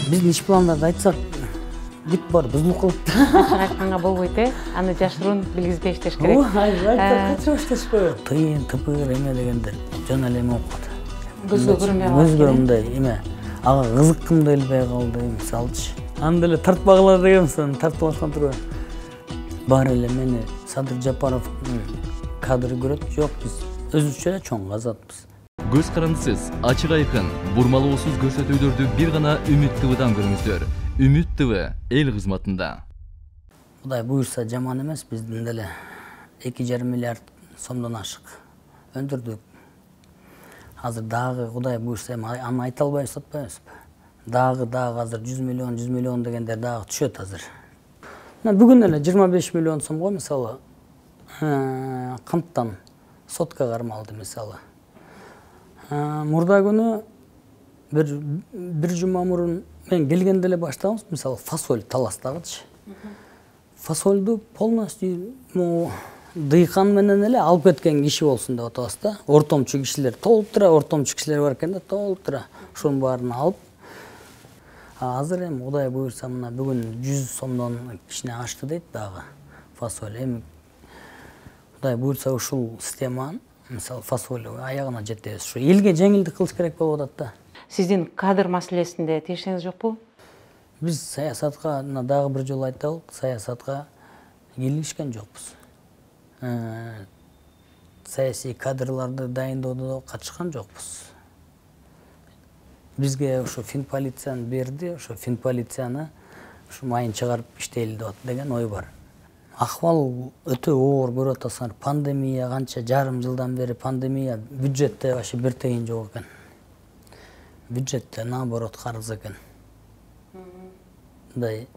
Биздин иш пландарды айтсак, бүт бар бузулуп калат. Айтканга болбойт, аны жашыруун билгизбей иштеш керек. Качып иштешпи? Тыйын, тыпыр эме дегендер жана эле эме окуп. Көзгө көрүнбөй калат. Көзгө мындай эме, ага кызыккым да келбей калды, мисалчы. Анда эле тартпагыла дегенсиң, тартып аткан турбу. Бар эле мени Садыр Жапаровдун кадры көрөт, жок биз өзүбүзчө эле чоң казатпыз. Көз карандысыз, ачык айкын, бурмалоосуз көрсөтүүлөрдү бир гана Үмүт ТВдан көрүңүздөр. Үмүт ТВ эл кызматында. Кудай буйрса жаман эмес, биздин деле 2,5 миллиард сомдон ашык өндүрдүк. Азыр дагы Кудай буйрса аны айта албайбыз, атпайбызбы? Дагы азыр 100 миллион дегендер дагы түшөт азыр. Бүгүн эле 25 миллион сомго мисалы канттан сотка кармалды мисалы. Мурда күнү бир жума мурун мен келгенде эле баштаганбыз, мисалы фасоль таластагычы. Фасольду полностью дыйкан менен эле алып кеткен киши болсун деп атабыз да. Ортомчу кишилер толуп тура, ортомчу кишилер бар экен да, толуп тура. Ушунун баарын алып. Азыр эми Кудай буйрса мына бүгүн 100 сомдон кичине ашты дейт дагы фасоль. Эми Кудай буйрса ушул системаны мисалы фасоль аягына жетебиз. Ушу элге жеңилдик кылыш керек болуп атат да. Сиздин кадр маселесинде тиешеңиз жокпу? Биз саясатка дагы бир жолу айтабыз, саясатка кийлигишкен жокпуз. Саясий кадрларды дайындоодо катышкан жокпуз. Бизге ушу финполицияны берди, ушу финполицияны ушу майын чыгарып иштейли деген ой бар. Акыбал өтө оор көрүп атасыңар. Пандемия канча жарым жылдан бери пандемия, бюджетте вообще бир тыйын жок экен. Бюджетте наоборот карыз экен. Мындай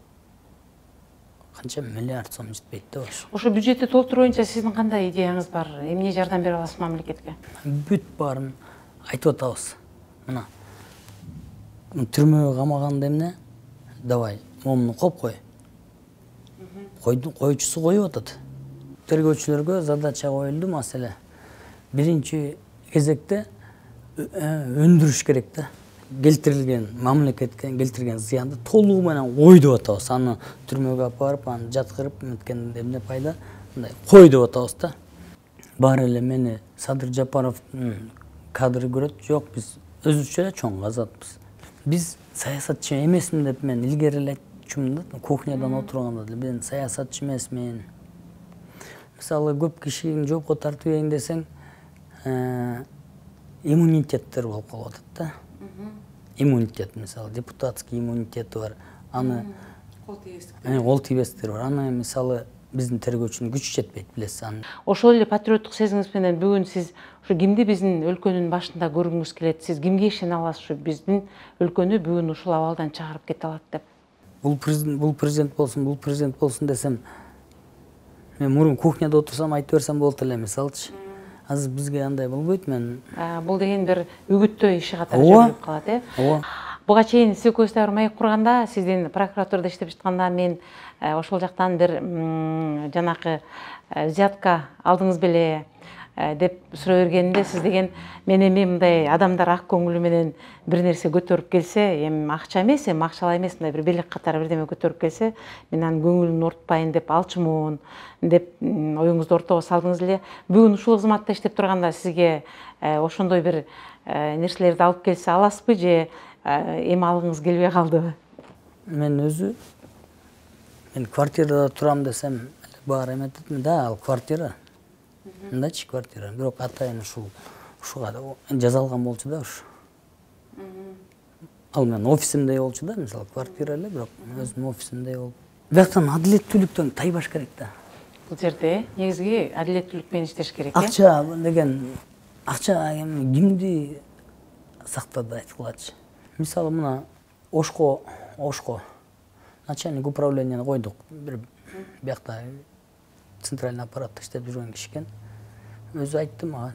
канча миллиард сом жетпейт да ошо. Ошо бюджетти толтуруу боюнча сиздин кандай идеяңыз бар? Эмне жардам бере аласыз мамлекетке? Бүт баарын айтып атабыз. Мына түрмөгө камаганда эмне? Давай, момуну коп кой. Койчусу коюп атат. Тергөөчүлөргө задача коюлду маселе. Биринчи кезекте өндүрүш керек да. Келтирилген мамлекетке келтирген зыянды толугу менен кой деп атабыз. Аны түрмөгө алып барып, аны жаткырып неткенде эмне пайда? Мындай кой деп атабыз да. Бар эле мени Садыр Жапаровдун кадры көрөт, жок биз өзүбүзчө эле чоң казатпыз. Биз саясатчы эмесмин деп мен илгери эле айтчумун да, кухнядан отурганда деле мен саясатчы эмесмин. Мисалы көп кишини жоопко тартып десең, иммунитеттер болуп калып атат да. Иммунитет, мисалы депутатский иммунитети бар. Аны кол тийбестер бар. Аны мисалы биздин тергөөчүнүн күчү жетпейт, билесиз аны. Ошол эле патриоттук сезимиңиз менен бүгүн сиз ушу кимди биздин өлкөнүн башында көргүңүз келет? Сиз кимге ишене аласыз ушу биздин өлкөнү бүгүн ушул абалдан чыгарып кете алат деп? Бул президент болсун десем, мен мурун кухняда отурсам айтып берсем болот эле, мисалчы. Азыр бизге андай болбойт, мен. Бул деген бир үгүттөө иши катары жүрүп калат, Ооба. Буга чейин сиз экөөбүз дагы маек курганда, сиздин прокуратурада иштеп жатканда мен ошол жактан бир жанакы взятка алдыңыз беле деп сурай бергенде сиз деген мен эми мындай адамдар ак көңүлү менен бир нерсе көтөрүп келсе, эми акча эмес, эми акчалай эмес, мындай бир белек катары бирдеме көтөрүп келсе, мен анын көңүлүн ортпайын деп алчумун деп оюңузду ортого салдыңыз эле. Бүгүн ушул кызматта иштеп турганда сизге ошондой бир нерселерди алып келсе аласызбы же эми алгыңыз келбей калдыбы? Мен квартирада турам десем, баары эмететмин да, ал квартира. Мындайчы квартира, бирок атайын ушуга жазалган болчу да ушу. Ал менин офисимдей болчу да, мисалы квартира эле, бирок өзүмдүн офисимдей болуп. Бияктан адилеттүүлүктөн тайбаш керек да. Бул жерде негизги адилеттүүлүк менен иштеш керек. Акча деген, акча кимди сактады айткылачы. Мисалы мына Ошко начальник управлениени койдук. Бир биякта центральный аппаратта иштеп жүргөн киши экен. Өзү айтты мага.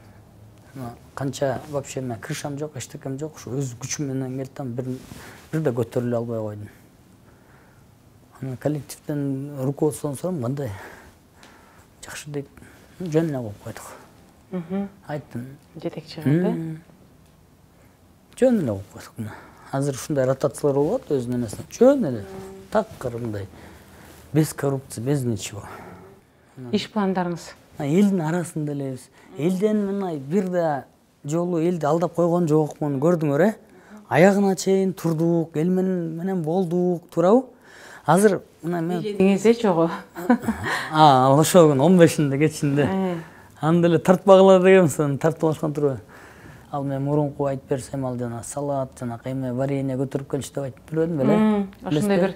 Канча вообще мен крышам жок, эчтекем жок, ушу өз күчүм менен келдим, бир да көтөрүлө албай койдум. Аны коллективден руководстводон сурам, кандай? Жакшы дейт. Жөн эле коюп койдук. Айттым. Жетекчи кылды. Жөн эле коюп койдук. азыр ушундай ротациялар болуп атат өзүнүн эмесине. Чөөн эле. Такыр мындай. Без коррупции, без ничего. Иш пландарыңыз? Элдин арасында элебиз. Элден мына бир да жолу элди алдап койгон жокмун, көрдүңөр э? Аягына чейин турдук, эл менен болдук, туурабы? Азыр мына мен Деңиз чогу. Ошол күнү 15-inde кечинде. Анда эле тартпагыла дегенсин, тартып алышкан турбайбы? Ал мен мурунку айтып берсем, ал жана салат, жана кайме варенье көтөрүп келишти деп айтып бербедим беле? Ошондой бир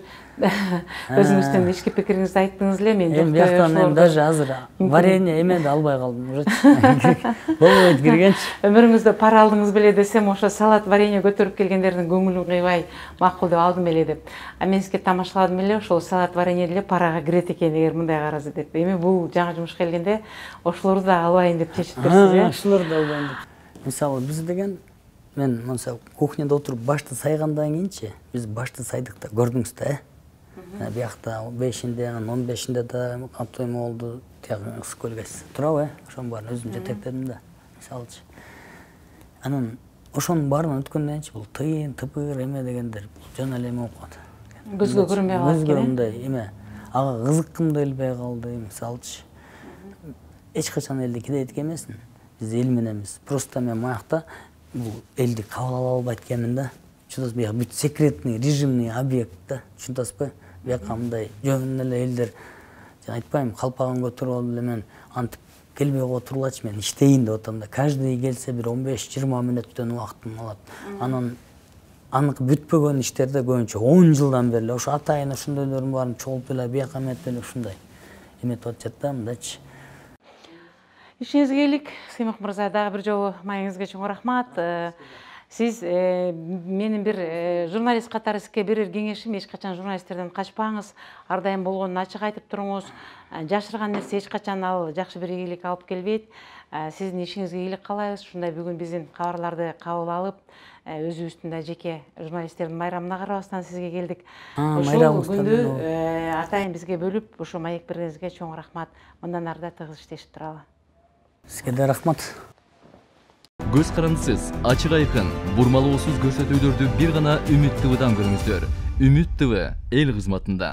өзүңүздүн ички пикириңизди айттыңыз эле, мен Эми бияктан мен даже азыр варенье эменди албай калдым уже. Болбойт киргенчи. Өмүрүңүздө пара алдыңыз беле десем, ошо салат, варенье көтөрүп келгендердин көңүлүн кыйбай макул деп алдым эле деп. А мен сизге тамашаладым эле, ошол салат, варенье деле парага кирет экен эгер мындай караса деп. Эми бул жаңы жумушка келгенде ошолорду да албайын деп чечиптирсиз э? Ошолорду да албайын деп. Мисалы биз деген мен монса кухняда отуруп башты сайгандан кийинчи биз башты сайдык да көрдүңүз да э. Биякта 5-inde, 15-inde да каптоймо болду, тияк сколько турабы э? Ошонун баарын өзүм жетектедим да. Мисалычы. Анан ошонун баарын өткөндөн кийинчи бул тыйын, тыпыр эме дегендер жөн эле эме болуп калат. Көзгө көрүнбөй калат экен. Көзгө мындай эме ага кызыккым да келбей калды, мисалычы. Эч качан элди кидетке эмесмин. Biz el menemiz. Просто мен маякта бул элди кабыл ала албайт экенмин да. Чудас бияк бүт секретный, режимный объект да. Чудаспы? Бияка мындай жөн эле элдер жана айтпайм, калпагын көтөрүп алып эле мен антип келбей отурулачы, мен иштейин деп атам да. Каждый келсе бир 15-20 мүнөттөн убактын алат. Анан анык бүтпөгөн иштерде көбүнчө 10 жылдан бери эле ошо атайын ошондойлордун баарын чогултуп эле бияка эметип эле ушундай эметип атышат да мындайчы. Ишиңизге келик, Сыймык мырза, дагы бир жолу маегиңизге чоң рахмат. Сиз менин бир журналист катары сизге берер кеңешим, эч качан журналисттерден качпаңыз, ар дайым болгонун ачык айтып туруңуз. Жашырган нерсе эч качан ал жакшы бир ийгилик алып келбейт. Сиздин ишиңизге ийгилик каалайбыз. Ушундай бүгүн биздин кабарларды кабыл алып, өзүбүздүн да жеке журналисттердин майрамына карабастан сизге келдик. Ошол күндү атайын бизге бөлүп, ошо маек бергениңизге чоң рахмат. Мындан ары да тыгыз иштешип туралы. Сизге да рахмат. Көз карандысыз, ачык айкын, бурмалоосуз көрсөтүүлөрдү бир гана Үмүт ТВдан көрүңүздөр. Үмүт ТВ эл кызматында.